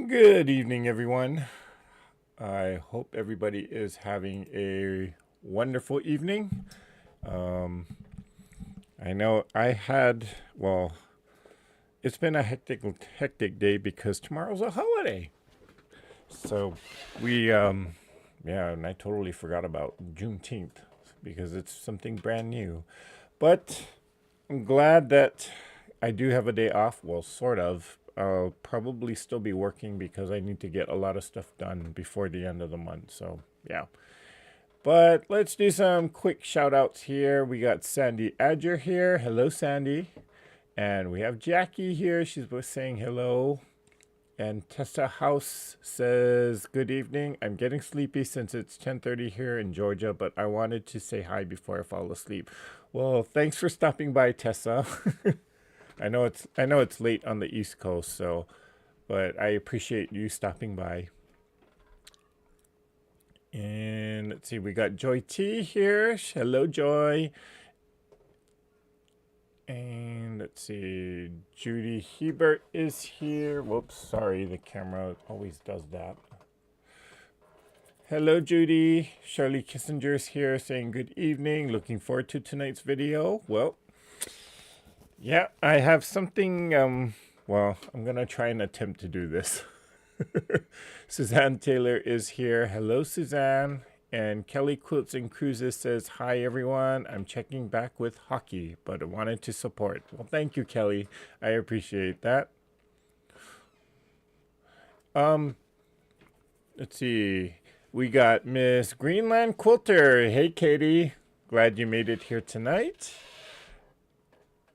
Good evening, everyone. I hope everybody is having a wonderful evening. Um, I know I had, well, it's been a hectic day because tomorrow's a holiday. So yeah, and I totally forgot about Juneteenth because it's something brand new. But I'm glad that I do have a day off. Well, sort of. I'll probably still be working because I need to get a lot of stuff done before the end of the month. So, yeah. But let's do some quick shout outs here. We got Sandy Adger here. Hello, Sandy. And we have Jackie here. She's both saying hello. And Tessa House says, good evening. I'm getting sleepy since it's 10:30 here in Georgia, but I wanted to say hi before I fall asleep. Well, thanks for stopping by, Tessa. I know it's late on the East Coast, so but I appreciate you stopping by. And let's see, we got Joy T here. Hello, Joy. And let's see, Judy Hebert is here. Whoops, sorry, the camera always does that. Hello, Judy. Shirley Kissinger's here saying good evening. Looking forward to tonight's video. Well, Yeah, I have something. Well, I'm gonna try and attempt to do this. Suzanne Taylor is here. Hello, Suzanne. And Kelly Quilts and Cruises says, "Hi, everyone. I'm checking back with hockey, but I wanted to support." Well, thank you, Kelly. I appreciate that. Um, let's see. We got Miss Greenland Quilter. Hey, Katie. Glad you made it here tonight.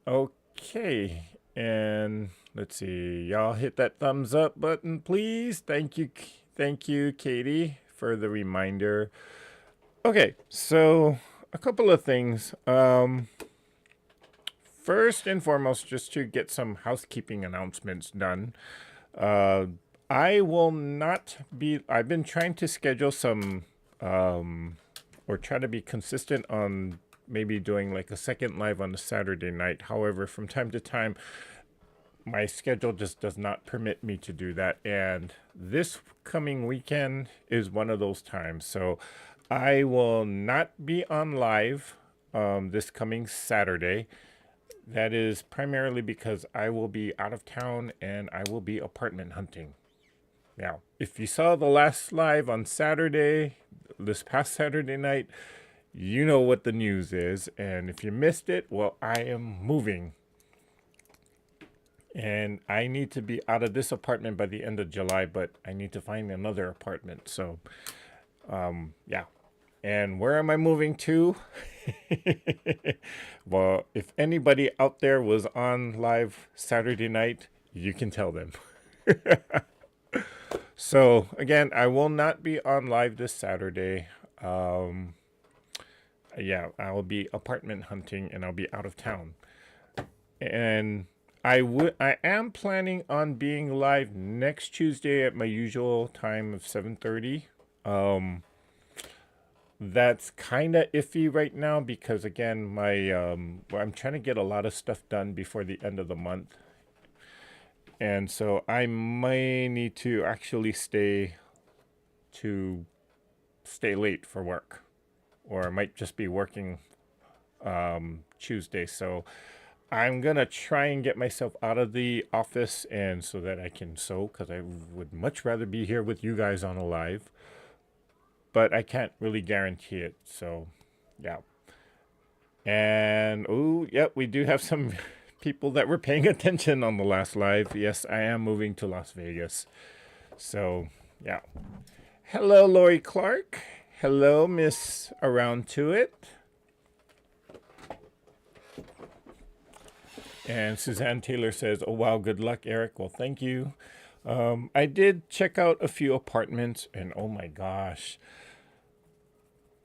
Okay. And let's see. Y'all hit that thumbs up button, please. Thank you. Thank you, Katie, for the reminder. Okay. So, a couple of things. First and foremost, just to get some housekeeping announcements done. Uh, I will not be. I've been trying to schedule some, or try to be consistent on maybe doing like a second live on a Saturday night. However, from time to time, my schedule just does not permit me to do that. And this coming weekend is one of those times. So I will not be on live this coming Saturday. That is primarily because I will be out of town and I will be apartment hunting. Now, if you saw the last live on Saturday, this past Saturday night, you know what the news is. And if you missed it, well, I am moving. And I need to be out of this apartment by the end of July, but I need to find another apartment. So, yeah. And where am I moving to? Well, if anybody out there was on live Saturday night, you can tell them. So, again, I will not be on live this Saturday. Yeah, I will be apartment hunting and I'll be out of town. And I am planning on being live next Tuesday at my usual time of 7:30. That's kind of iffy right now because again, I'm trying to get a lot of stuff done before the end of the month. And so I may need to actually stay late for work, or I might just be working Tuesday. So I'm gonna try and get myself out of the office and so that I can sew because I would much rather be here with you guys on a live. But I can't really guarantee it. So, yeah. And oh, yep, we do have some people that were paying attention on the last live. Yes, I am moving to Las Vegas. So, yeah. Hello, Lori Clark. Hello, Miss Around to It. And Suzanne Taylor says, "Oh, wow, good luck, Eric." Well, thank you. I did check out a few apartments, and oh my gosh.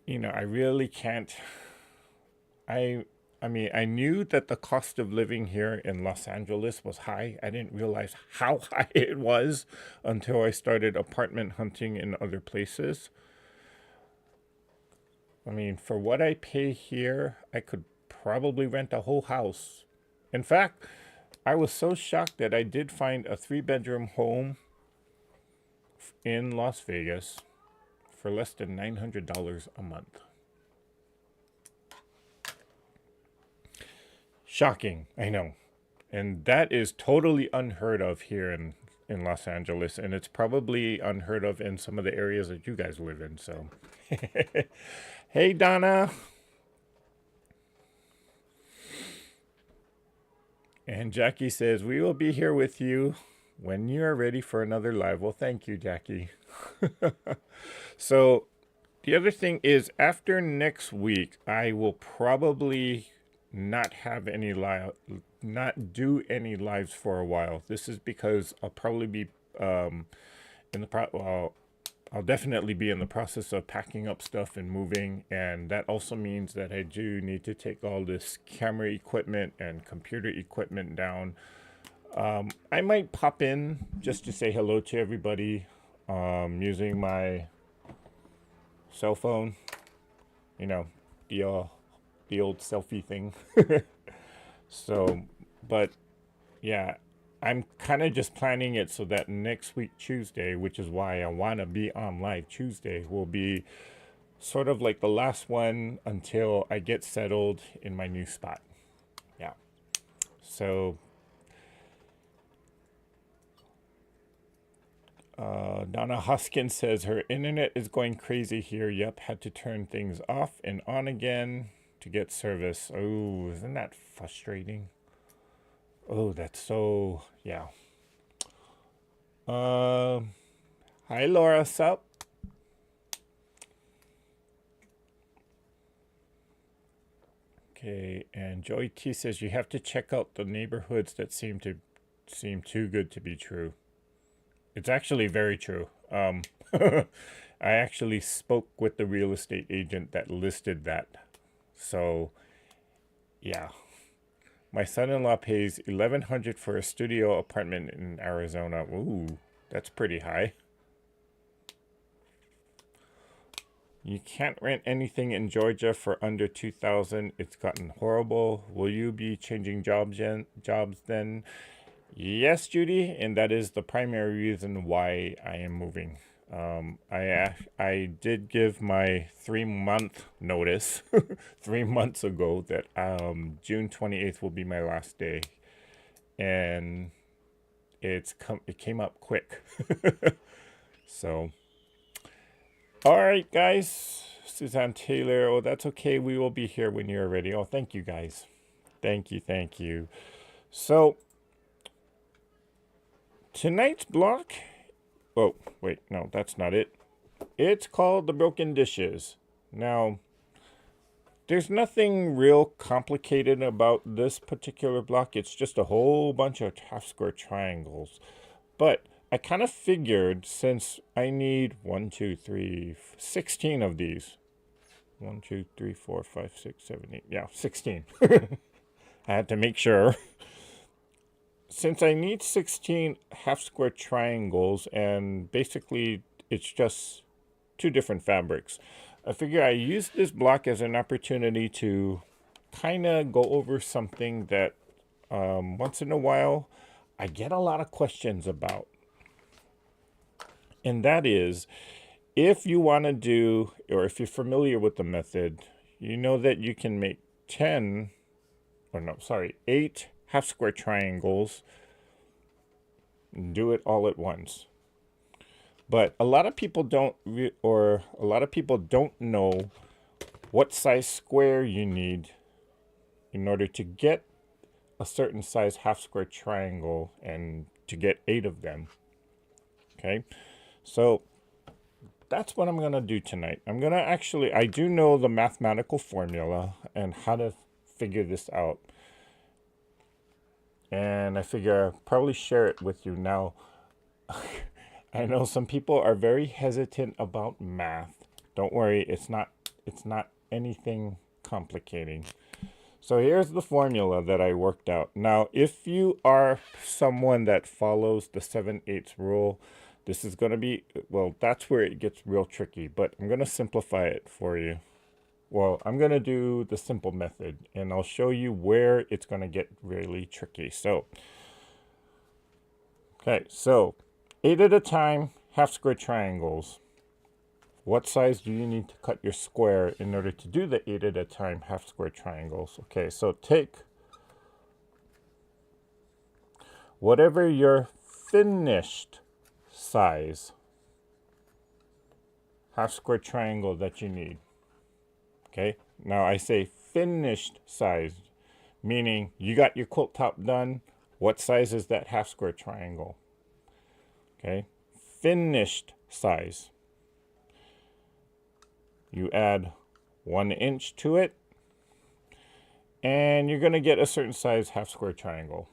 I really can't. I I mean, I knew that the cost of living here in Los Angeles was high. I didn't realize how high it was until I started apartment hunting in other places. I mean, for what I pay here, I could probably rent a whole house. In fact, I was so shocked that I did find a 3-bedroom home in Las Vegas for less than $900 a month. Shocking, I know. And that is totally unheard of here in Los Angeles. And it's probably unheard of in some of the areas that you guys live in. So, hey, Donna. And Jackie says, "We will be here with you when you are ready for another live." Well, thank you, Jackie. So, the other thing is, after next week, I will probably not have any live, not do any lives for a while. This is because I'll probably be in the well, I'll definitely be in the process of packing up stuff and moving, and that also means that I do need to take all this camera equipment and computer equipment down. I might pop in just to say hello to everybody using my cell phone. You know, the old selfie thing. So, but yeah, I'm kind of just planning it so that next week, Tuesday, which is why I want to be on live Tuesday, will be sort of like the last one until I get settled in my new spot. Yeah. So Donna Hoskins says her internet is going crazy here. Yep, had to turn things off and on again to get service. Oh, isn't that frustrating? Oh, that's so, yeah. Hi Laura, sup? Okay, and Joey T says you have to check out the neighborhoods that seem too good to be true. It's actually very true. I actually spoke with the real estate agent that listed that. So, yeah. My son-in-law pays $1,100 for a studio apartment in Arizona. Ooh, that's pretty high. You can't rent anything in Georgia for under $2,000. It's gotten horrible. Will you be changing jobs then? Yes, Judy, and that is the primary reason why I am moving. I did give my 3-month notice 3 months ago that June 28th will be my last day, and it came up quick. So, all right, guys. Suzanne Taylor. Oh, that's okay. We will be here when you're ready. Oh, thank you, guys. Thank you. So, tonight's block. Oh, wait, no, that's not it. It's called The Broken Dishes. Now, there's nothing real complicated about this particular block. It's just a whole bunch of half square triangles. But I kind of figured, since I need 16 of these. 1, 2, 3, 4, 5, 6, 7, 8. Yeah, 16. I had to make sure. Since I need 16 half square triangles, and basically it's just 2 different fabrics, I figure I use this block as an opportunity to kind of go over something that once in a while I get a lot of questions about. And that is, if you want to do, or if you're familiar with the method, you know that you can make 8 half square triangles and do it all at once. But a lot of people don't know what size square you need in order to get a certain size half square triangle and to get 8 of them. Okay, so that's what I'm going to do tonight. I do know the mathematical formula and how to figure this out. And I figure I'll probably share it with you now. I know some people are very hesitant about math. Don't worry, it's not anything complicating. So here's the formula that I worked out. Now, if you are someone that follows the 7/8 rule, this is going to be, well, that's where it gets real tricky, but I'm going to simplify it for you. Well, I'm going to do the simple method, and I'll show you where it's going to get really tricky. So, okay, so 8 at a time, half square triangles. What size do you need to cut your square in order to do the 8 at a time half square triangles? Okay, so take whatever your finished size half square triangle that you need. Okay, now I say finished size, meaning you got your quilt top done. What size is that half square triangle? Okay, finished size. You add 1 inch to it, and you're going to get a certain size half square triangle.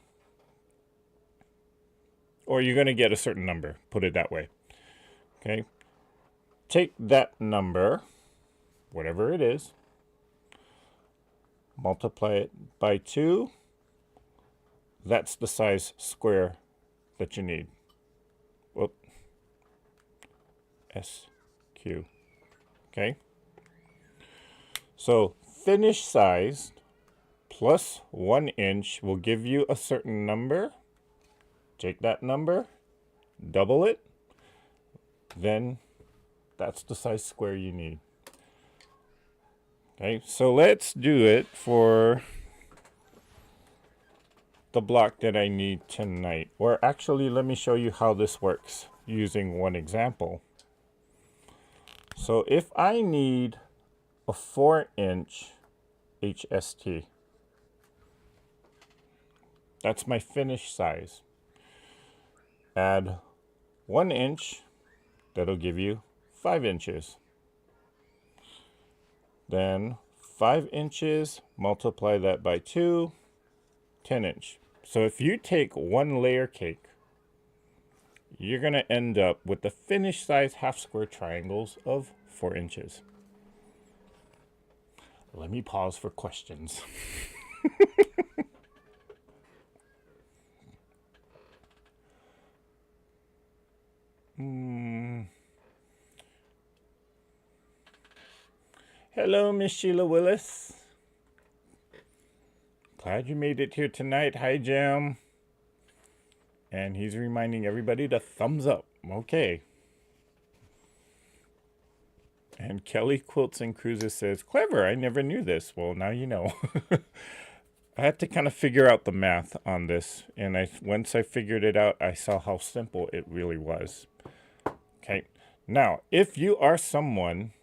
Or you're going to get a certain number, put it that way. Okay, take that number, whatever it is, multiply it by 2. That's the size square that you need. Whoop. SQ. Okay. So finished size plus 1 inch will give you a certain number. Take that number, double it, then that's the size square you need. Okay, so let's do it for the block that I need tonight. Or actually, let me show you how this works using one example. So if I need a 4-inch HST, that's my finished size. Add 1 inch, that'll give you 5 inches. Then 5 inches, multiply that by 2, 10 inch. So if you take one layer cake, you're going to end up with the finished size half square triangles of 4 inches. Let me pause for questions. Hello, Miss Sheila Willis. Glad you made it here tonight. Hi, Jam. And he's reminding everybody to thumbs up. Okay. And Kelly Quilts and Cruises says, clever, I never knew this. Well, now you know. I had to kind of figure out the math on this. And once I figured it out, I saw how simple it really was. Okay. Now, if you are someone...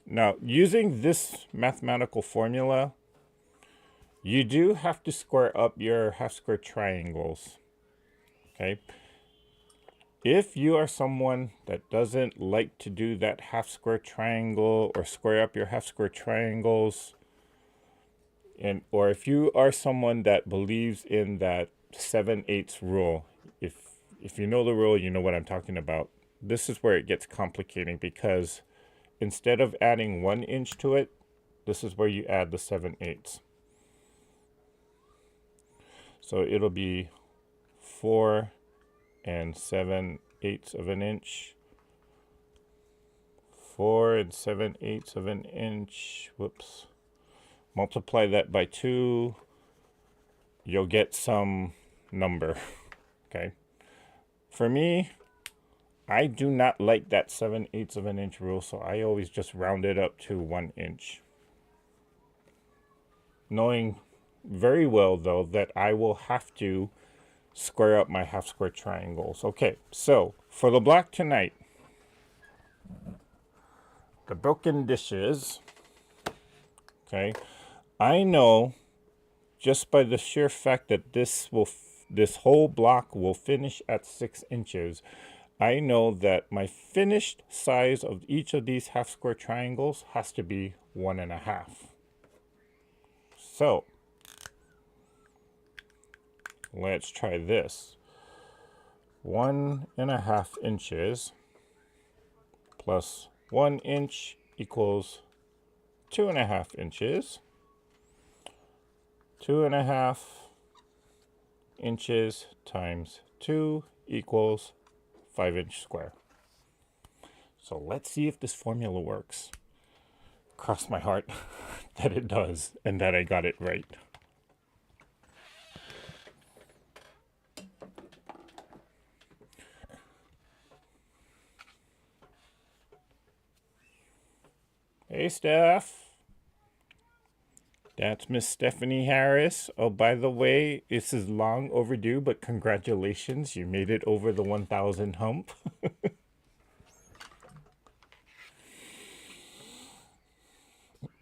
Now, using this mathematical formula, you do have to square up your half square triangles. Okay. If you are someone that doesn't like to do that half square triangle or square up your half square triangles, or if you are someone that believes in that 7/8 rule, if you know the rule, you know what I'm talking about. This is where it gets complicating, because instead of adding 1 inch to it, this is where you add the 7/8. So it'll be 4 7/8 of an inch. 4 7/8 of an inch. Whoops. Multiply that by 2. You'll get some number. Okay. For me, I do not like that 7/8 of an inch rule, so I always just round it up to 1 inch. Knowing very well, though, that I will have to square up my half square triangles. Okay, so for the block tonight, the broken dishes, okay, I know just by the sheer fact that this whole block will finish at 6 inches, I know that my finished size of each of these half square triangles has to be 1.5. So let's try this. 1.5 inches plus 1 inch equals 2.5 inches. 2.5 inches times 2 equals 5-inch square. So let's see if this formula works. Cross my heart that it does and that I got it right. Hey, Steph. That's Miss Stephanie Harris. Oh, by the way, this is long overdue, but congratulations. You made it over the 1,000 hump.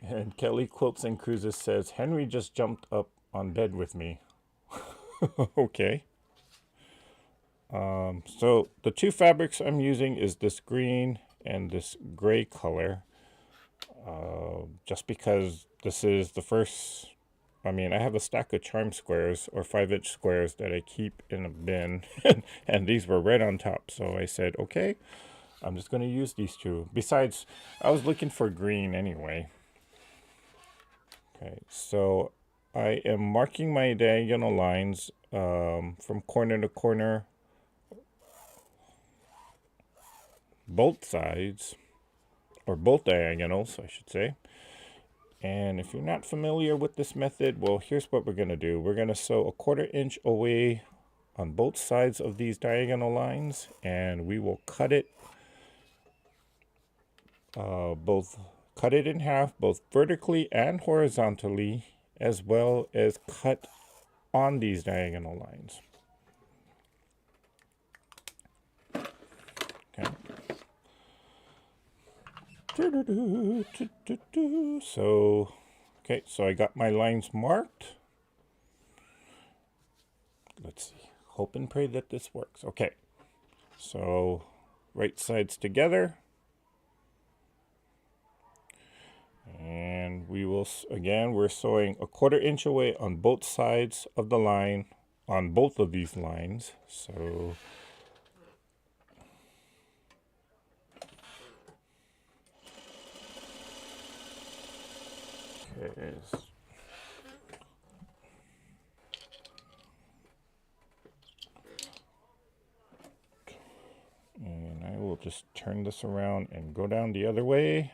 And Kelly Quilts and Cruises says, Henry just jumped up on bed with me. Okay. So the two fabrics I'm using is this green and this gray color. Just because this is the first, I have a stack of charm squares or 5-inch squares that I keep in a bin, and these were right on top. So I said, okay, I'm just going to use these two. Besides, I was looking for green anyway. Okay, so I am marking my diagonal lines from corner to corner, both sides, or both diagonals, I should say. And if you're not familiar with this method, well, here's what we're going to do. We're going to sew a 1/4 inch away on both sides of these diagonal lines, and we will cut it cut it in half, both vertically and horizontally, as well as cut on these diagonal lines. Okay. So, okay, so I got my lines marked. Let's see. Hope and pray that this works. Okay. So, right sides together. And we will, again, we're sewing a 1/4 inch away on both sides of the line, on both of these lines. So, okay. And I will just turn this around and go down the other way.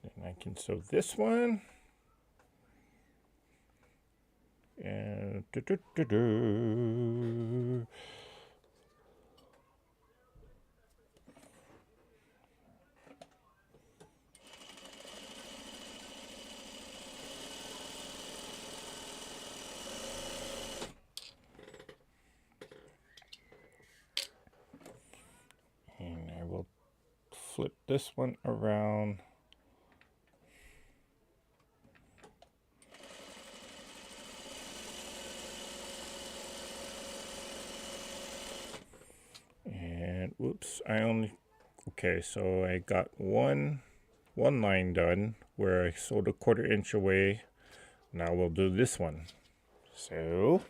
Then I can sew this one. And I will flip this one around. And whoops, okay, so I got one line done where I sewed a 1/4 inch away. Now we'll do this one. So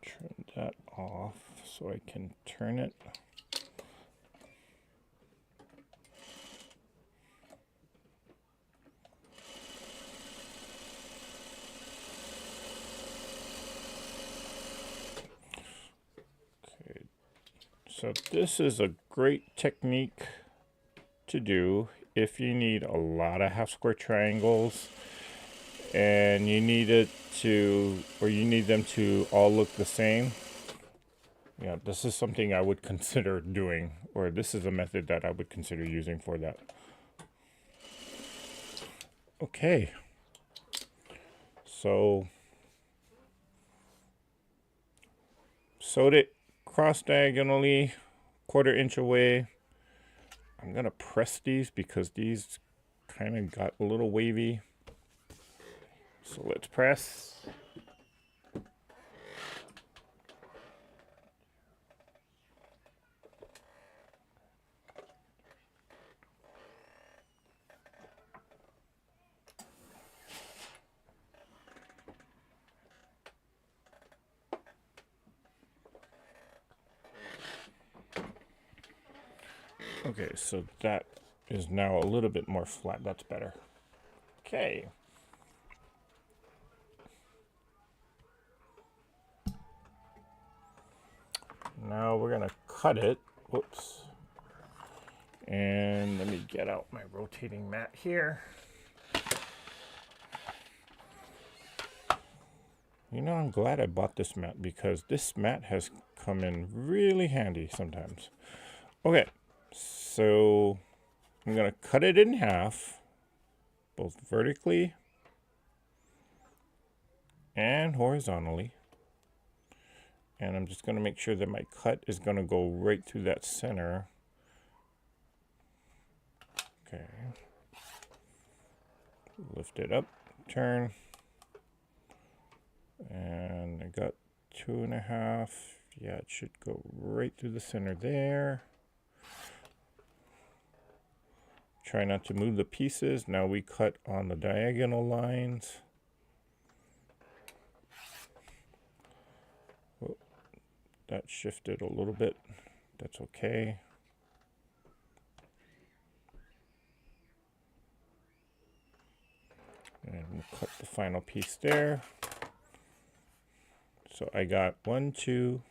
turn that off so I can turn it. Okay, so this is a great technique to do if you need a lot of half square triangles and you need them to all look the same. Yeah, this is something I would consider doing, or this is a method that I would consider using for that. Okay, so sewed it cross diagonally, 1/4 inch away. I'm gonna press these because these kind of got a little wavy. So let's press. Okay, so that is now a little bit more flat. That's better. Okay. Now we're gonna cut it. Whoops. And let me get out my rotating mat here. You know, I'm glad I bought this mat because this mat has come in really handy sometimes. Okay, so I'm gonna cut it in half, both vertically and horizontally. And I'm just gonna make sure that my cut is gonna go right through that center. Okay. Lift it up, turn. And I got 2.5. Yeah, it should go right through the center there. Try not to move the pieces. Now we cut on the diagonal lines. Oh, that shifted a little bit. That's okay. And we'll cut the final piece there. So I got 1, 2,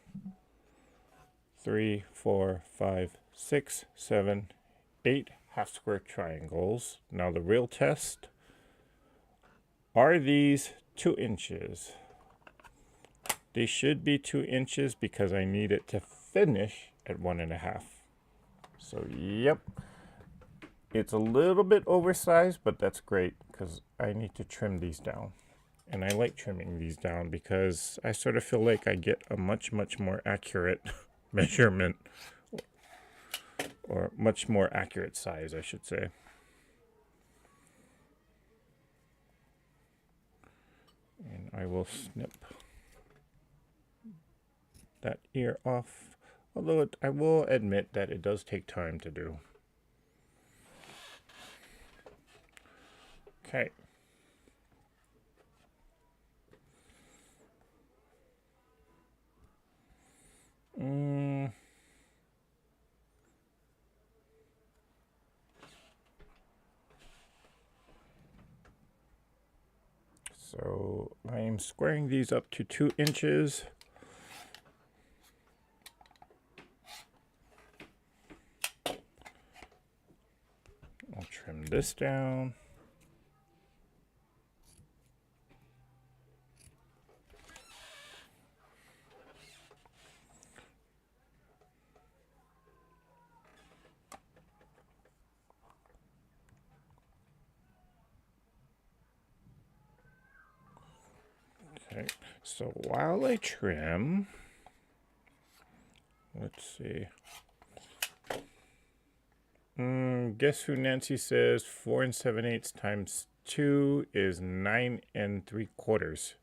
3, 4, 5, 6, 7, 8 half square triangles. Now the real test, are these 2 inches? They should be 2 inches because I need it to finish at 1.5. So yep, it's a little bit oversized, but that's great because I need to trim these down. And I like trimming these down because I sort of feel like I get a much more accurate measurement, or much more accurate size, I should say. And I will snip that ear off, although I will admit that it does take time to do. Okay. So I am squaring these up to 2 inches. I'll trim this down. Okay, so while I trim, let's see. Guess who Nancy says 4 7/8 times 2 is 9 3/4.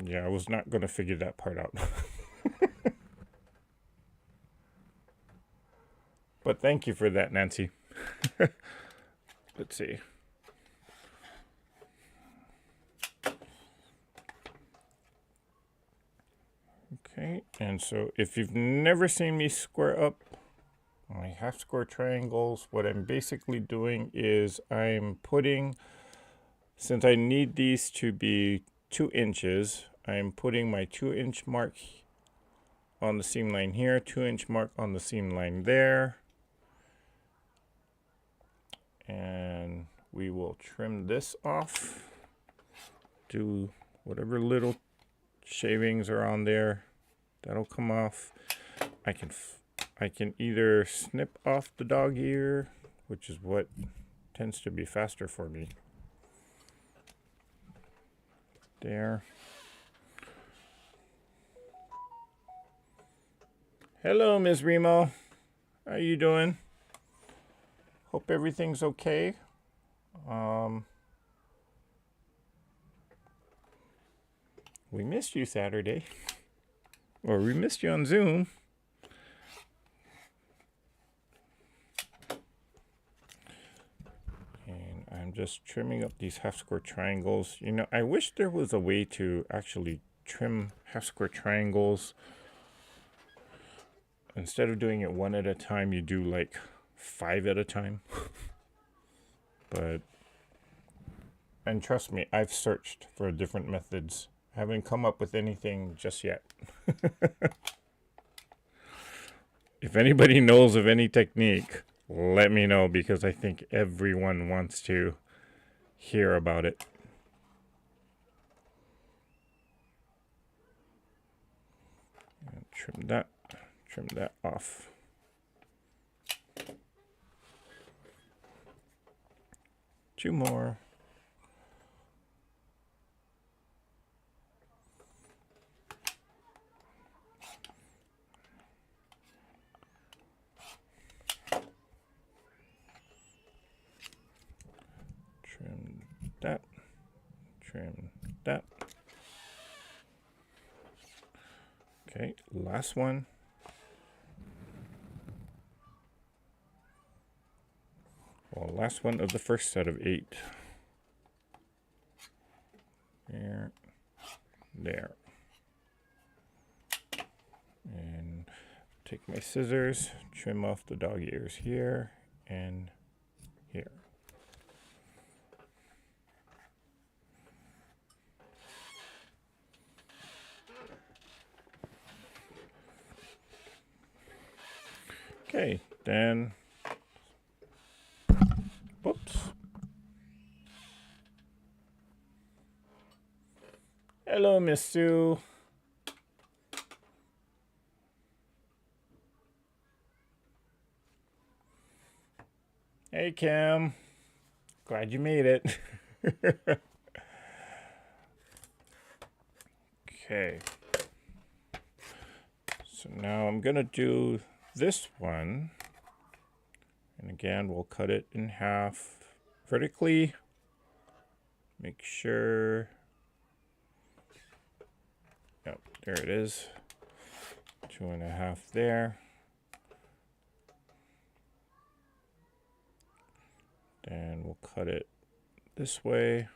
Yeah, I was not going to figure that part out. But thank you for that, Nancy. Let's see. Okay, and so if you've never seen me square up my half square triangles, what I'm basically doing is I'm putting, since I need these to be 2 inches, I'm putting my 2-inch mark on the seam line here, 2-inch mark on the seam line there. And we will trim this off, do whatever little shavings are on there. That'll come off. I can either snip off the dog ear, which is what tends to be faster for me. There. Hello, Ms. Remo. How you doing? Hope everything's okay. We missed you Saturday. Or we missed you on Zoom. And I'm just trimming up these half square triangles. You know, I wish there was a way to actually trim half square triangles. Instead of doing it 1 at a time, you do like 5 at a time. And trust me, I've searched for different methods. I haven't come up with anything just yet. If anybody knows of any technique, let me know, because I think everyone wants to hear about it. And trim that off. Two more. Trim that. Okay, last one. Well, last one of the first set of 8. There. And take my scissors, trim off the dog ears here, and Okay, then, whoops. Hello, Miss Sue. Hey, Kim. Glad you made it. Okay. So now I'm going to do this one. And again, we'll cut it in half vertically. Make sure. Yep, there it is. 2.5 there. Then we'll cut it this way.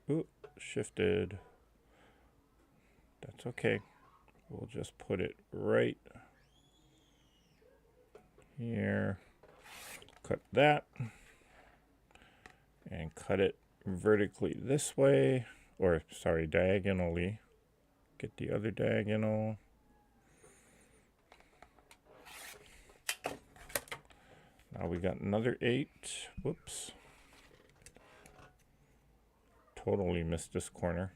Ooh, shifted. That's okay. We'll just put it right here. Cut that. And cut it vertically this way. Or, sorry, diagonally. Get the other diagonal. Now we got another 8. Whoops. Totally missed this corner.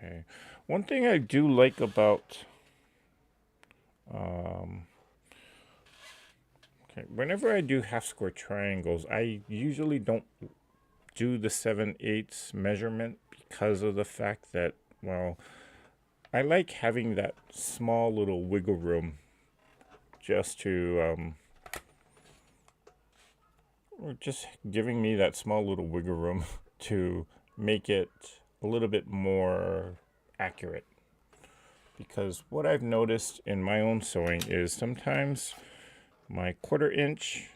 Okay. One thing I do like about whenever I do half square triangles, I usually don't do the 7/8 measurement because of the fact that, well, I like having that small little wiggle room just to or just giving me that small little wiggle room to make it a little bit more accurate. Because what I've noticed in my own sewing is sometimes my 1/4 inch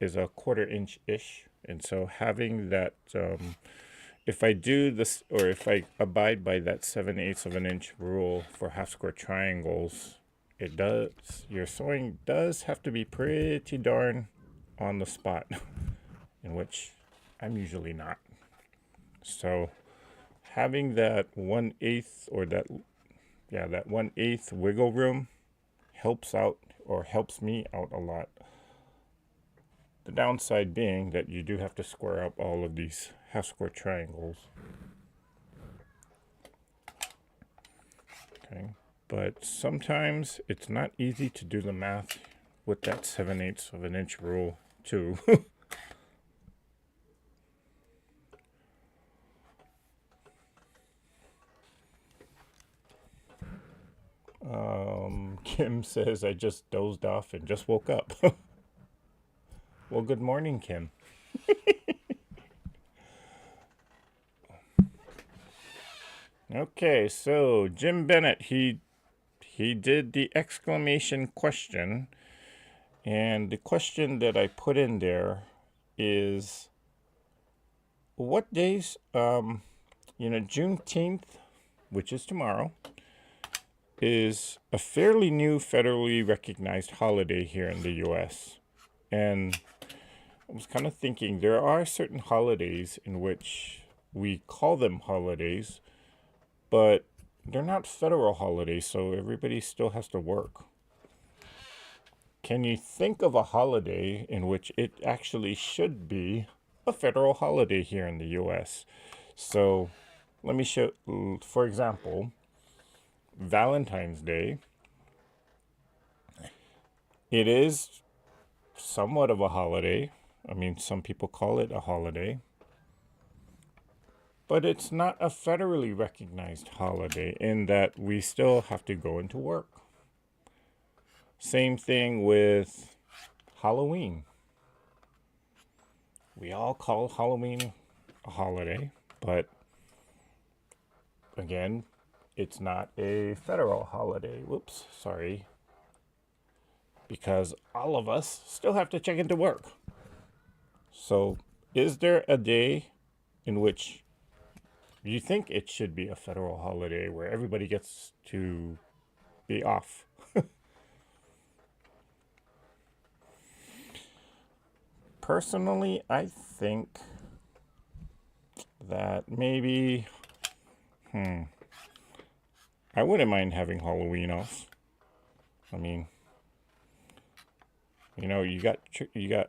is a 1/4 inch-ish. And so having that, if I do this, or if I abide by that 7/8 of an inch rule for half square triangles, it does, your sewing does have to be pretty darn on the spot, in which I'm usually not. So having that 1/8 or that 1/8 wiggle room helps out, or helps me out a lot. The downside being that you do have to square up all of these half square triangles. Okay, but sometimes it's not easy to do the math with that 7/8 of an inch rule too. Kim says I just dozed off and just woke up. Well, good morning, Kim. Okay, so Jim Bennett, he did the exclamation question, and the question that I put in there is, what days, Juneteenth, which is tomorrow, is a fairly new federally recognized holiday here in the U.S. And I was kind of thinking, there are certain holidays in which we call them holidays, but they're not federal holidays, so everybody still has to work. Can you think of a holiday in which it actually should be a federal holiday here in the U.S.? So let me show, for example, Valentine's Day. It is somewhat of a holiday. I mean, some people call it a holiday. But it's not a federally recognized holiday in that we still have to go into work. Same thing with Halloween. We all call Halloween a holiday, but again, it's not a federal holiday. Whoops, sorry. Because all of us still have to check into work. So, is there a day in which you think it should be a federal holiday where everybody gets to be off? Personally, I think that maybe I wouldn't mind having Halloween off. I mean, you know, you got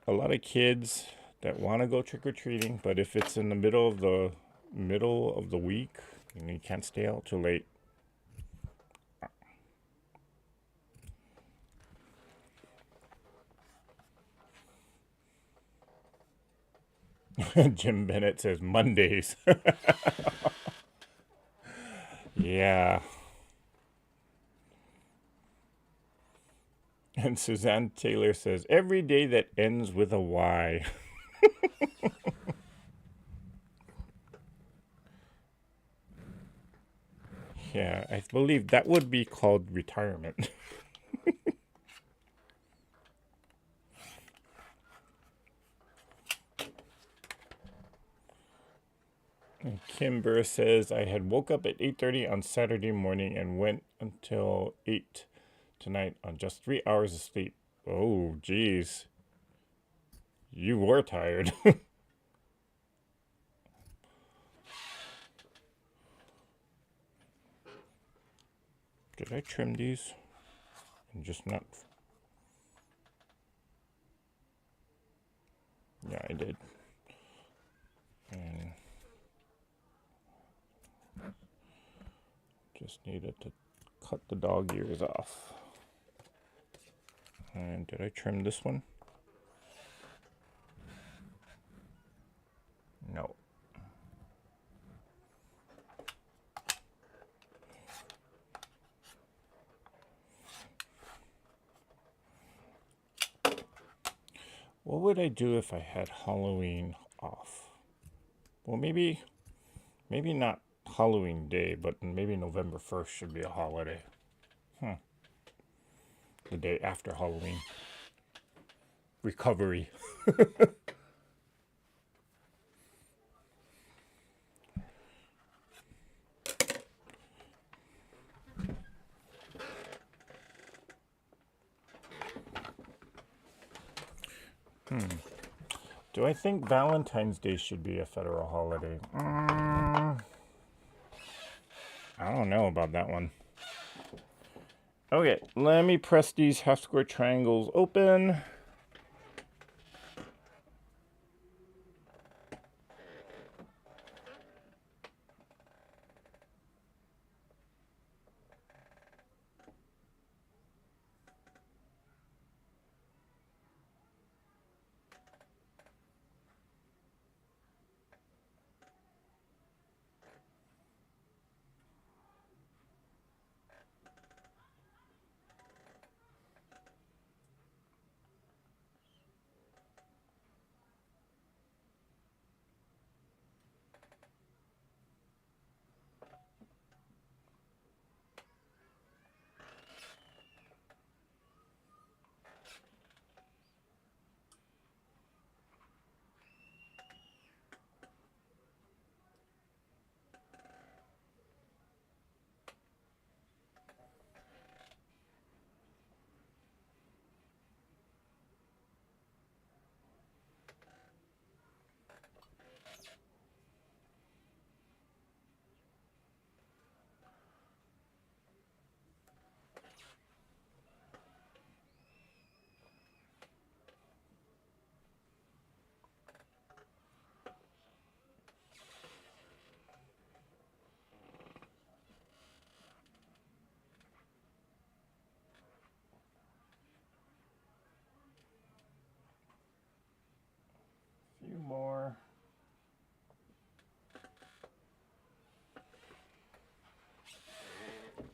a lot of kids that want to go trick or treating, but if it's in the middle of the week and you can't stay out too late. Jim Bennett says Mondays. Yeah. And Suzanne Taylor says every day that ends with a Y. Yeah, I believe that would be called retirement. And Kimber says I had woke up at 8:30 on Saturday morning and went until 8 tonight on just 3 hours of sleep. Oh, geez. You were tired. Did I trim these? And just not... Yeah, I did. And just needed to cut the dog ears off. And did I trim this one? No. What would I do if I had Halloween off? Well, maybe not Halloween Day, but maybe November 1st should be a holiday. The day after Halloween. Recovery. Do I think Valentine's Day should be a federal holiday? I don't know about that one. Okay, let me press these half square triangles open. Few more.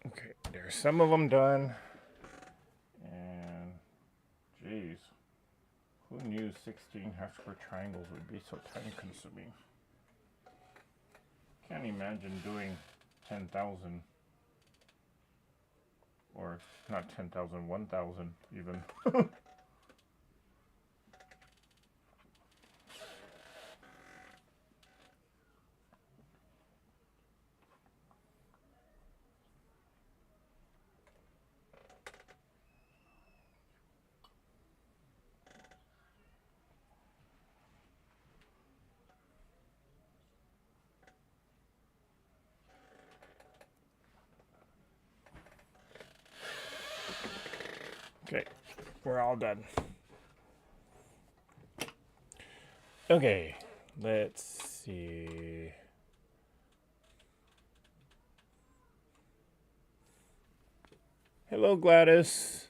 Okay, there's some of them done. And, geez, who knew 16 half square triangles would be so time consuming? Can't imagine doing 10,000. Or not 10,000, 1,000 even. Okay, we're all done. Okay, let's see. Hello, Gladys.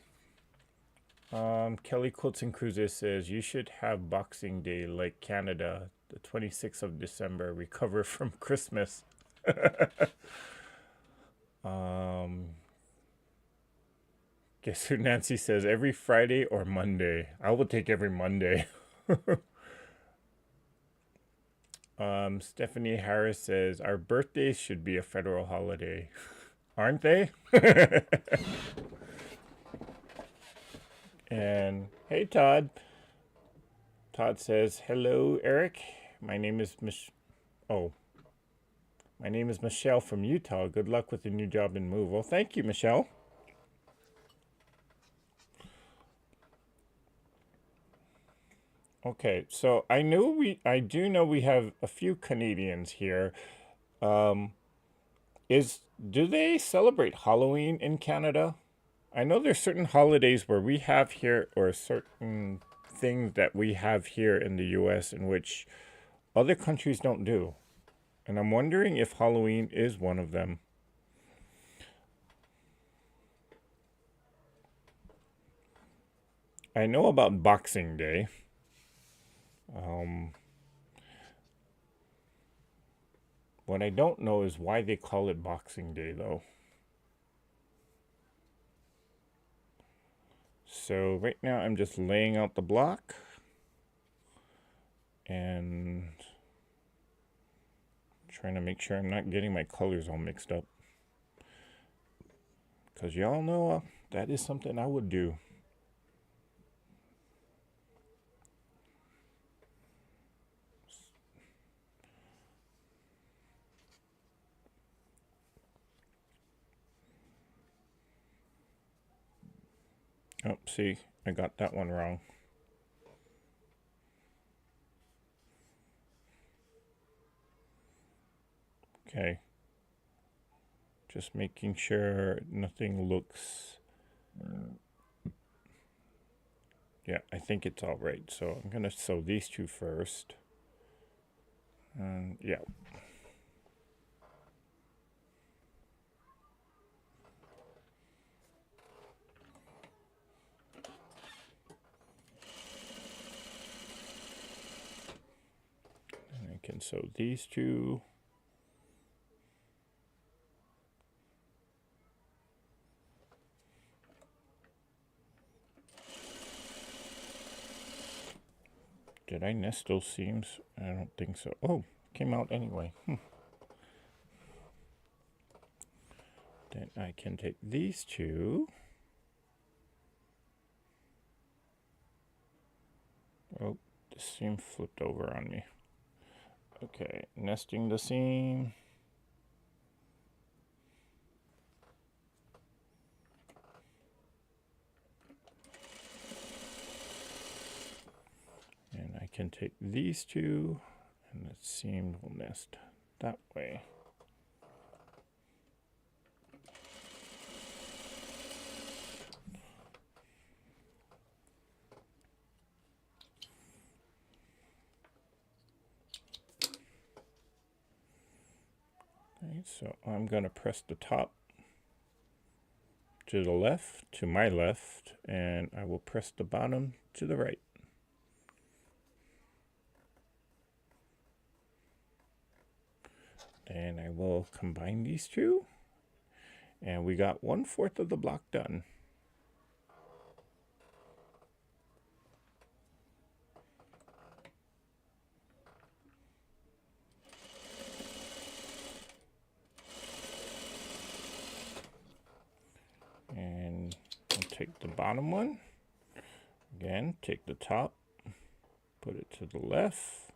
Kelly Quilts and Cruises says you should have Boxing Day like Canada, the 26th of December. Recover from Christmas. Guess who Nancy says? Every Friday or Monday. I will take every Monday. Stephanie Harris says our birthdays should be a federal holiday. Aren't they? And hey, Todd. Todd says, hello, Eric. My name is my name is Michelle from Utah. Good luck with the new job and move. Well, thank you, Michelle. Okay, so I do know we have a few Canadians here. Do they celebrate Halloween in Canada? I know there's certain holidays where we have here, or certain things that we have here in the US in which other countries don't do. And I'm wondering if Halloween is one of them. I know about Boxing Day. What I don't know is why they call it Boxing Day, though. So right now I'm just laying out the block and trying to make sure I'm not getting my colors all mixed up. Because y'all know that is something I would do. Oh, see, I got that one wrong. Okay. Just making sure nothing looks... Yeah, I think it's all right. So I'm going to sew these two first. Yeah. And I can sew these two. Did I nest those seams? I don't think so. Oh, came out anyway. Then I can take these two. Oh, the seam flipped over on me. Okay, nesting the seam. And I can take these two, and the seam will nest that way. Okay, so I'm going to press the top to the left, to my left, and I will press the bottom to the right. Then I will combine these two, and we got 1/4 of the block done. And I'll take the bottom one. Again, take the top, put it to the left.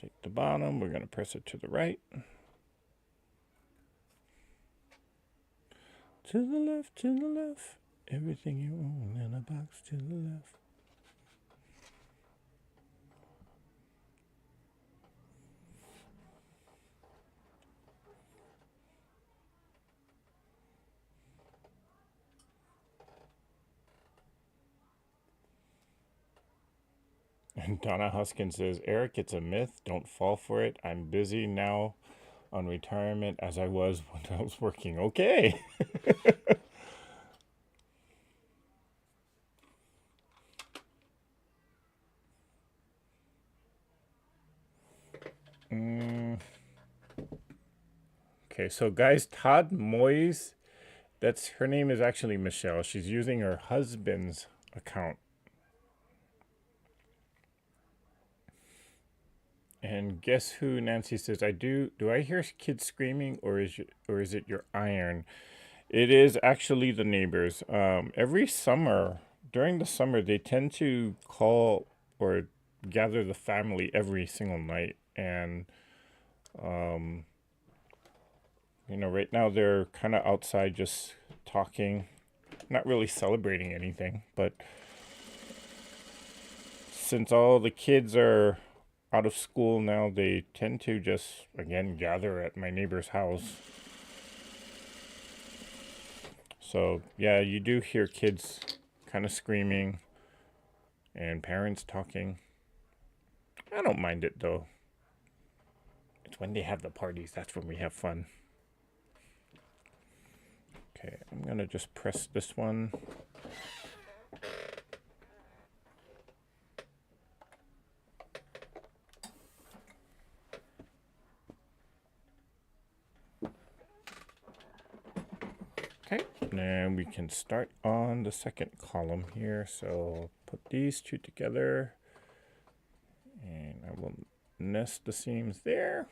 Take the bottom, we're going to press it to the right. To the left, to the left. Everything you own in a box to the left. And Donna Huskin says, Eric, it's a myth. Don't fall for it. I'm busy now on retirement as I was when I was working. Okay. Okay, so guys, Todd Moyes, that's her name is actually Michelle. She's using her husband's account. And guess who? Nancy says, "I do. Do I hear kids screaming, or is it your iron?" It is actually the neighbors. Every summer, during the summer, they tend to call or gather the family every single night, and right now they're kind of outside just talking, not really celebrating anything, but since all the kids are out of school now, they tend to just, again, gather at my neighbor's house. So, yeah, you do hear kids kind of screaming and parents talking. I don't mind it, though. It's when they have the parties, that's when we have fun. Okay, I'm going to just press this one. Okay, and we can start on the second column here. So put these two together, and I will nest the seams there.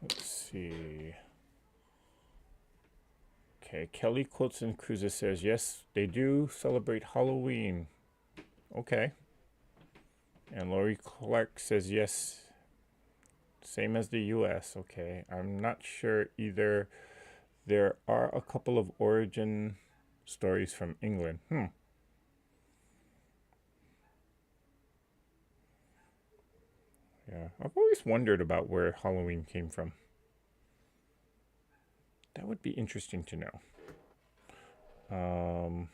Let's see. Okay, Kelly Quilts and Cruises says, yes, they do celebrate Halloween. Okay. And Lori Clark says, yes, same as the US. Okay. I'm not sure either. There are a couple of origin stories from England. Yeah, I've always wondered about where Halloween came from. That would be interesting to know. No.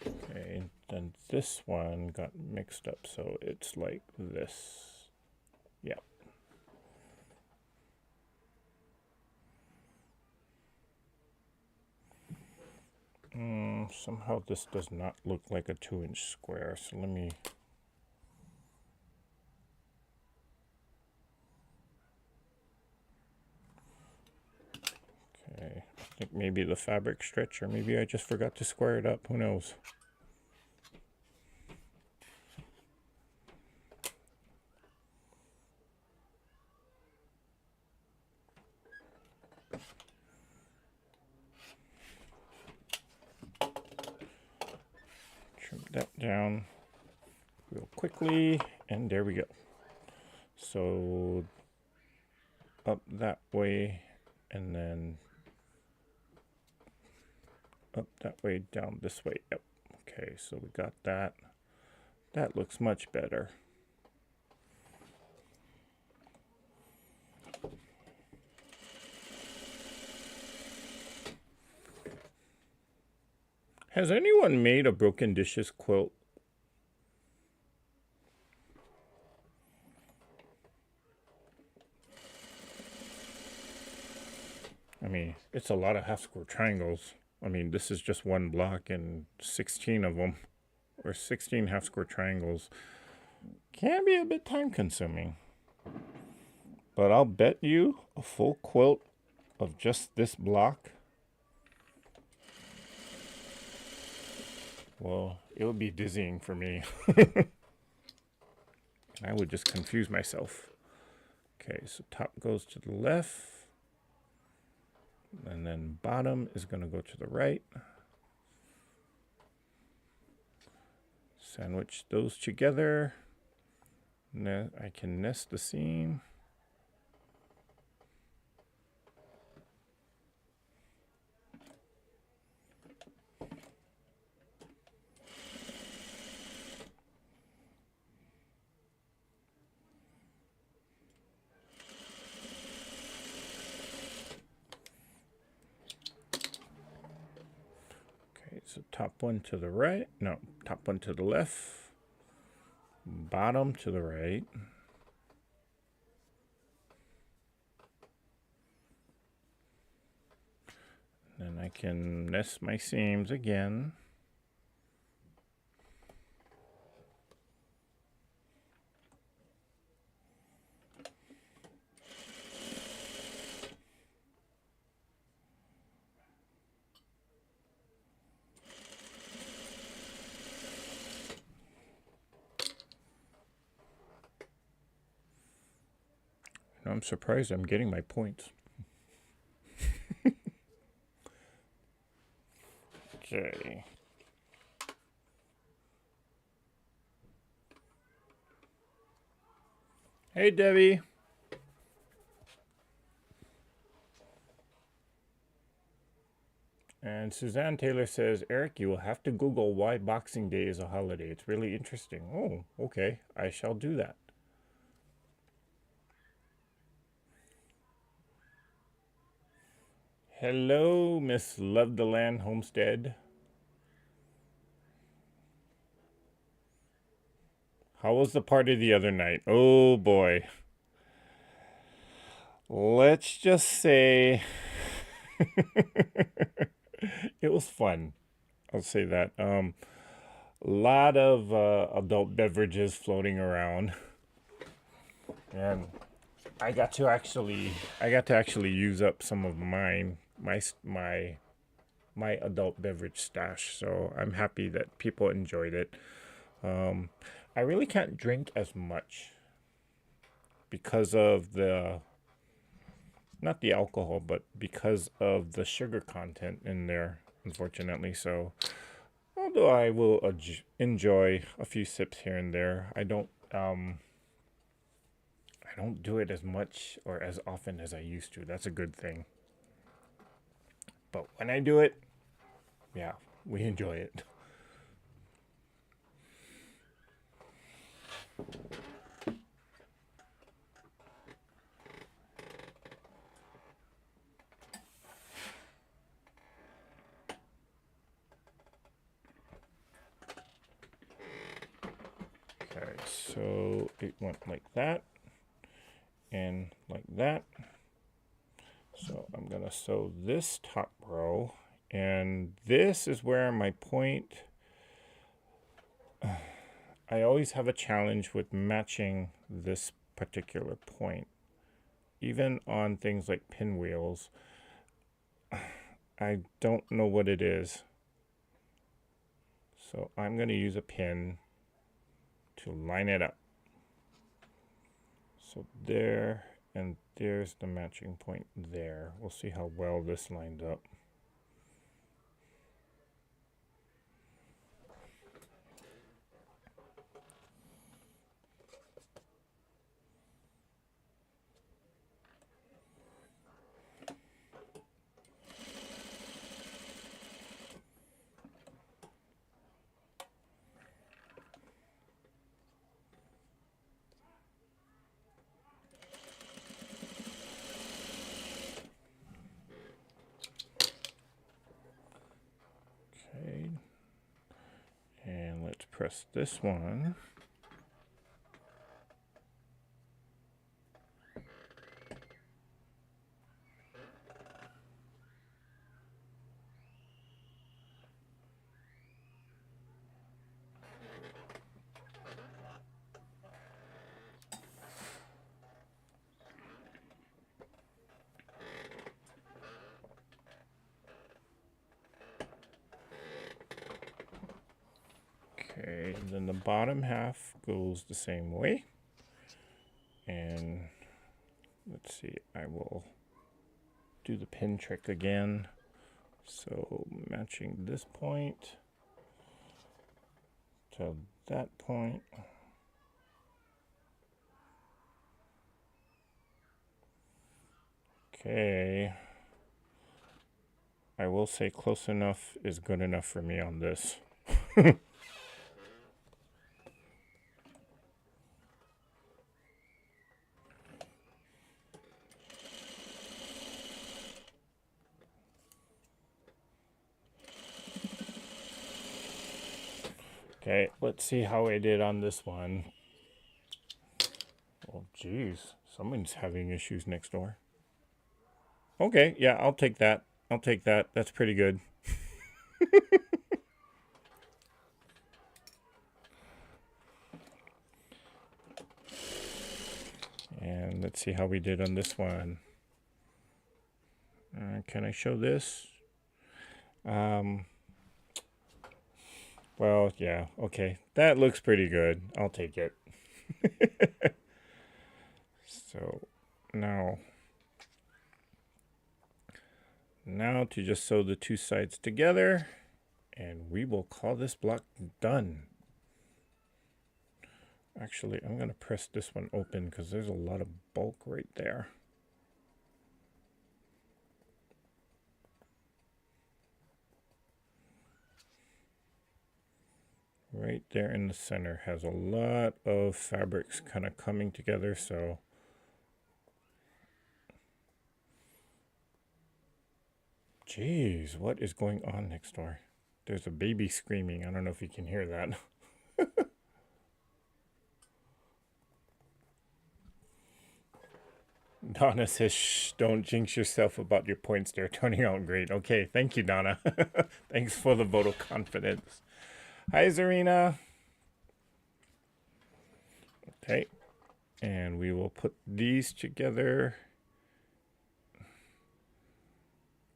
Okay, then this one got mixed up, so it's like this. Yeah. Somehow this does not look like a 2-inch square, so let me... Okay, I think maybe the fabric stretch, or maybe I just forgot to square it up, who knows. Trim that down real quickly, and there we go. So up that way, and then up that way, down this way. Yep. Okay, so we got that. That looks much better. Has anyone made a broken dishes quilt? I mean, it's a lot of half-square triangles. I mean, this is just one block and 16 of them, or 16 half-square triangles. Can be a bit time-consuming. But I'll bet you a full quilt of just this block, well, it would be dizzying for me. I would just confuse myself. Okay, so top goes to the left, and then bottom is going to go to the right. Sandwich those together, I can nest the seam. Okay, so top one to the right. No, top one to the left. Bottom to the right. Then I can nest my seams again. I'm surprised I'm getting my points. Okay. Hey, Debbie. And Suzanne Taylor says, Eric, you will have to Google why Boxing Day is a holiday. It's really interesting. Oh, okay. I shall do that. Hello, Miss Love the Land Homestead. How was the party the other night? Oh, boy. Let's just say it was fun. I'll say that. A lot of adult beverages floating around, and I got to actually use up some of my adult beverage stash. So I'm happy that people enjoyed it. I really can't drink as much because of not the alcohol, but because of the sugar content in there, unfortunately. So although I will enjoy a few sips here and there, I don't do it as much or as often as I used to. That's a good thing. But when I do it, yeah, we enjoy it. Okay, so it went like that and like that. So I'm gonna sew this top row, and this is where my point, I always have a challenge with matching this particular point. Even on things like pinwheels, I don't know what it is. So I'm going to use a pin to line it up. So there, and there's the matching point there. We'll see how well this lined up. Okay, and let's press this one. Okay, and then the bottom half goes the same way. And let's see, I will do the pin trick again. So matching this point to that point. Okay. I will say close enough is good enough for me on this. Okay, let's see how I did on this one. Oh, geez. Someone's having issues next door. Okay, yeah, I'll take that. I'll take that. That's pretty good. And let's see how we did on this one. Can I show this? Well, yeah, okay. That looks pretty good. I'll take it. So now to just sew the two sides together, and we will call this block done. Actually, I'm going to press this one open because there's a lot of bulk right there. Right there in the center has a lot of fabrics kind of coming together, so geez, what is going on next door? There's a baby screaming. I don't know if you can hear that. Donna says, shh, don't jinx yourself about your points. They're turning out great. Okay, thank you, Donna. Thanks for the vote of confidence. Hi, Zarina. Okay, and we will put these together.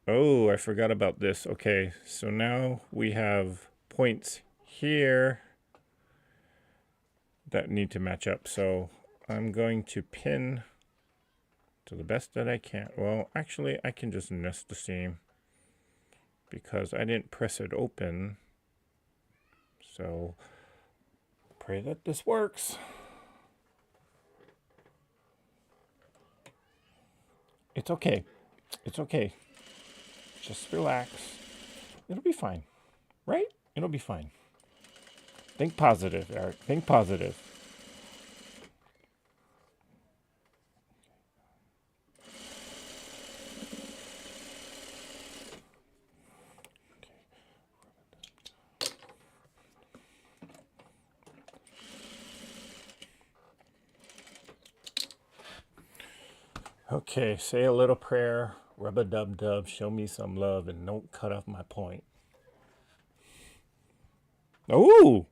Oh, I forgot about this. Okay, so now we have points here that need to match up. So I'm going to pin to the best that I can. Well, actually, I can just nest the seam because I didn't press it open. So pray that this works. It's okay. It's okay. Just relax. It'll be fine. Right? It'll be fine. Think positive, Eric. Think positive. Okay, say a little prayer. Rub-a-dub-dub. Show me some love and don't cut off my point. Oh!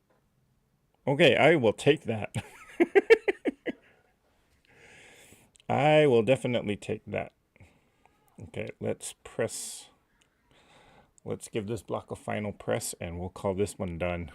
Okay, I will take that. I will definitely take that. Okay, let's press. Let's give this block a final press and we'll call this one done.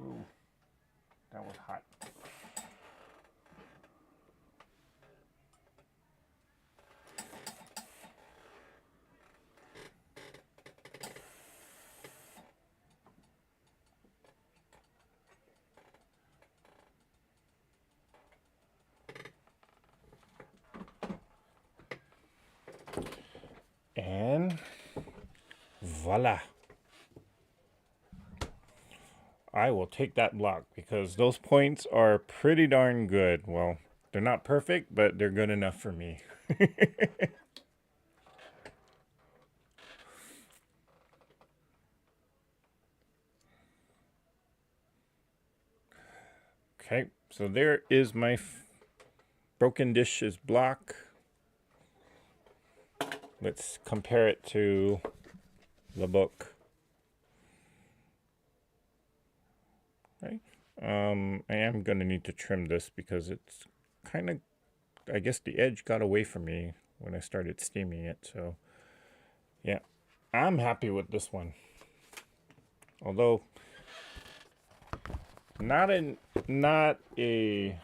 Ooh, that was hot. And voila. I will take that block because those points are pretty darn good. Well, they're not perfect, but they're good enough for me. Okay, so there is my broken dishes block. let's compare it to the book. Okay. I am going to need to trim this because it's kind of, I guess the edge got away from me when I started steaming it. So yeah, I'm happy with this one. Although not a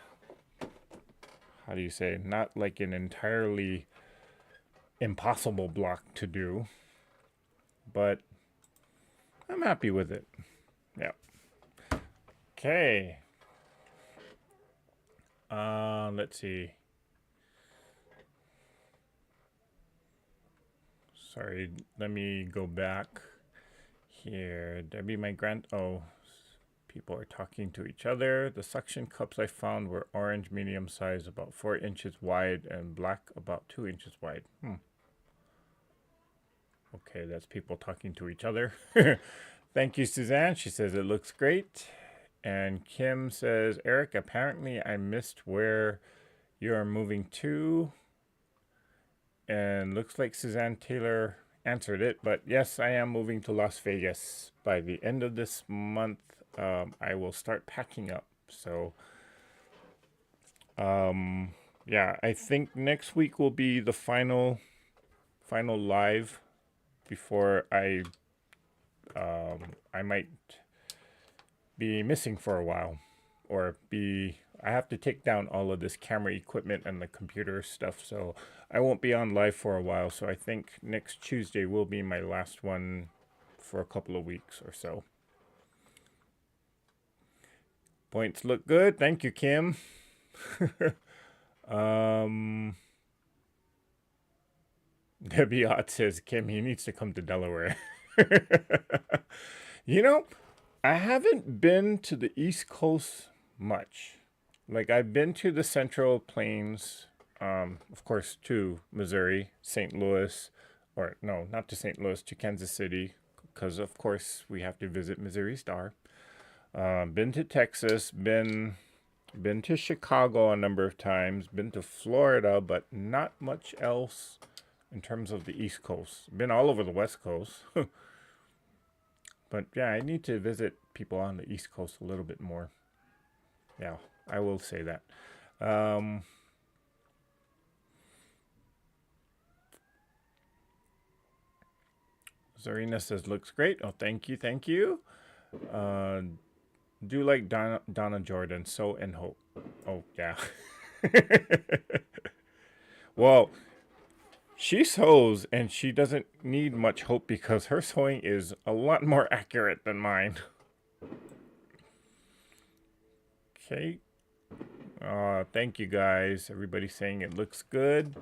how do you say, not like an entirely impossible block to do, but I'm happy with it. Yeah. Okay. Let's see. Sorry, let me go back here. Debbie, my oh, people are talking to each other. The suction cups I found were orange, medium size, about 4 inches wide, and black, about 2 inches wide. Okay, that's people talking to each other. Thank you, Suzanne. She says it looks great. And Kim says, Eric, apparently I missed where you are moving to. And looks like Suzanne Taylor answered it. But yes, I am moving to Las Vegas. By the end of this month, I will start packing up. So, yeah, I think next week will be the final live before I might be missing for a while, or I have to take down all of this camera equipment and the computer stuff, so I won't be on live for a while. So I think next Tuesday will be my last one for a couple of weeks or so. Points look good. Thank you, Kim. Debbie Ott says, Kim, he needs to come to Delaware. You know, I haven't been to the East Coast much. Like, I've been to the Central Plains, of course, to Missouri, St. Louis, or no, not to St. Louis, to Kansas City, because, of course, we have to visit Missouri Star. Been to Texas, been to Chicago a number of times, been to Florida, but not much else in terms of the East Coast. Been all over the West Coast. But yeah, I need to visit people on the East Coast a little bit more. Yeah, I will say that. Zarina says, looks great. Oh, thank you, thank you. Do like Donna Jordan, sew and hope. Oh, yeah. Well, she sews and she doesn't need much hope because her sewing is a lot more accurate than mine. Okay. Thank you guys. Everybody's saying it looks good.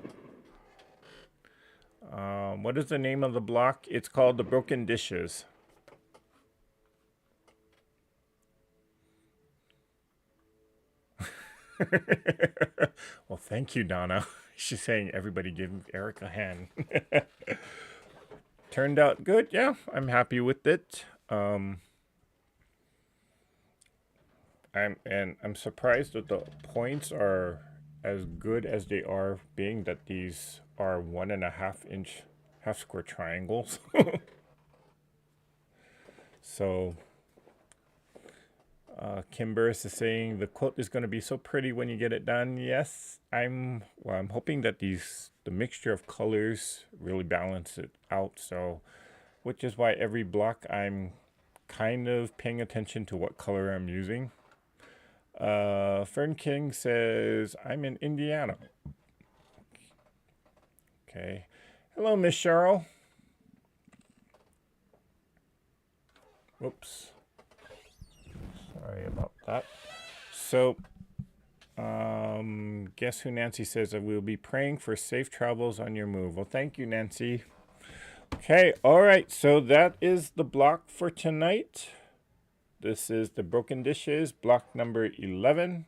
What is the name of the block? It's called the Broken Dishes. Well, thank you, Donna. She's saying everybody give Eric a hand. Turned out good. Yeah, I'm happy with it. I'm surprised that the points are as good as they are, being that these are 1.5 inch half square triangles. So Kim Burris is saying the quilt is going to be so pretty when you get it done. Yes, I'm hoping that the mixture of colors really balance it out. So, which is why every block I'm kind of paying attention to what color I'm using. Fern King says, I'm in Indiana. Okay. Hello, Miss Cheryl. Whoops. Sorry about that. So, guess who Nancy says that we'll be praying for safe travels on your move. Well, thank you, Nancy. Okay, all right. So that is the block for tonight. This is the Broken Dishes, block number 11.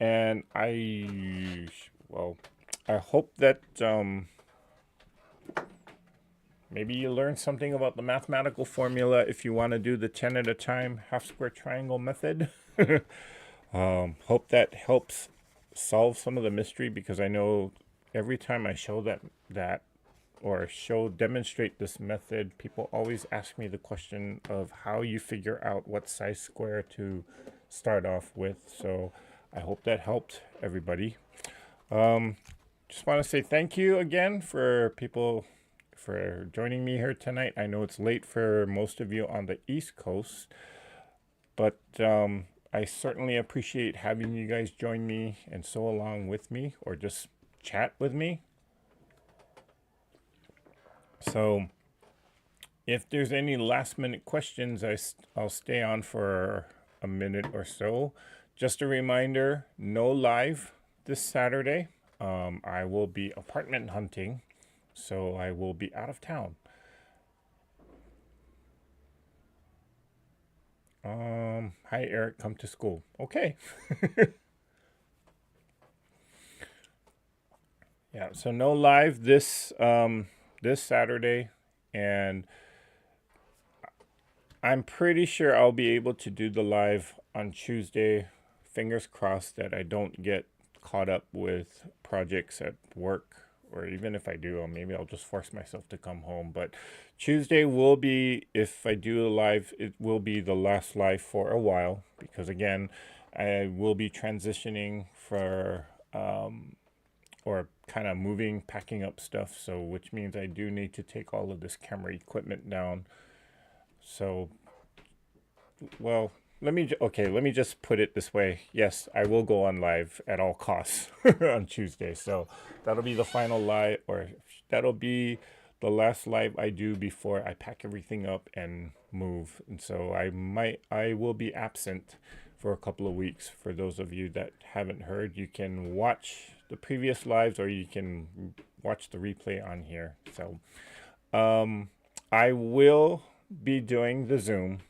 And I hope that maybe you learned something about the mathematical formula if you want to do the 10 at a time half square triangle method. Hope that helps solve some of the mystery, because I know every time I show that or demonstrate this method, people always ask me the question of how you figure out what size square to start off with. So I hope that helped everybody. Just want to say thank you again for people for joining me here tonight. I know it's late for most of you on the East Coast, but I certainly appreciate having you guys join me and sew along with me or just chat with me. So if there's any last minute questions, I'll stay on for a minute or so. Just a reminder, no live this Saturday. I will be apartment hunting, so I will be out of town. Hi Eric, come to school. Okay. Yeah, so no live this this Saturday, and I'm pretty sure I'll be able to do the live on Tuesday. Fingers crossed that I don't get caught up with projects at work, or even if I do, maybe I'll just force myself to come home. But Tuesday will be, if I do a live, it will be the last live for a while, because again, I will be transitioning for or kind of moving, packing up stuff, so which means I do need to take all of this camera equipment down. So, well, let me just put it this way. Yes, I will go on live at all costs on Tuesday. So that'll be the final live, or that'll be the last live I do before I pack everything up and move. And so I will be absent for a couple of weeks. For those of you that haven't heard, you can watch the previous lives or you can watch the replay on here. So I will be doing the Zoom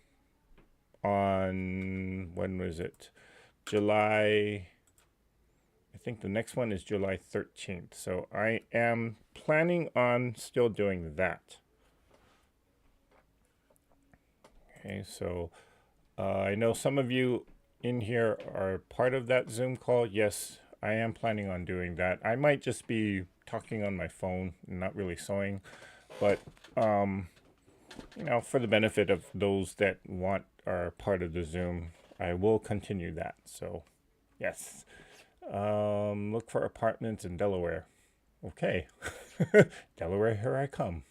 on, when was it? July, I think the next one is July 13th. So I am planning on still doing that. Okay, so I know some of you in here are part of that Zoom call. Yes, I am planning on doing that. I might just be talking on my phone and not really sewing, but you know, for the benefit of those that are part of the Zoom, I will continue that. So yes, look for apartments in Delaware. Okay. Delaware, here I come.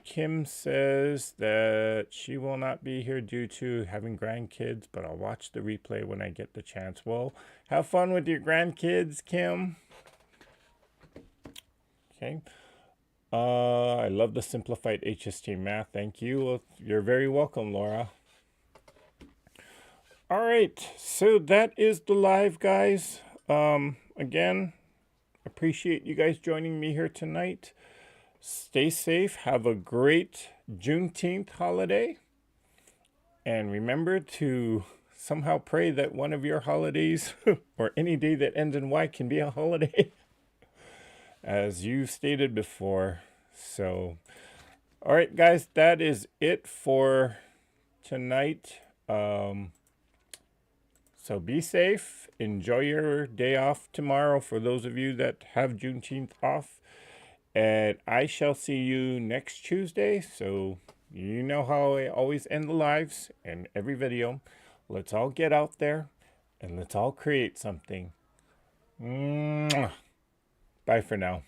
Kim says that she will not be here due to having grandkids, but I'll watch the replay when I get the chance. Well, have fun with your grandkids, Kim. Okay. I love the simplified HST math. Thank you. Well, you're very welcome, Laura. All right. So that is the live, guys. Again, appreciate you guys joining me here tonight. Stay safe. Have a great Juneteenth holiday. And remember to somehow pray that one of your holidays or any day that ends in Y can be a holiday. As you stated before. So, all right, guys, that is it for tonight. So be safe. Enjoy your day off tomorrow for those of you that have Juneteenth off. And I shall see you next Tuesday. So you know how I always end the lives and every video. Let's all get out there and let's all create something. Mwah. Bye for now.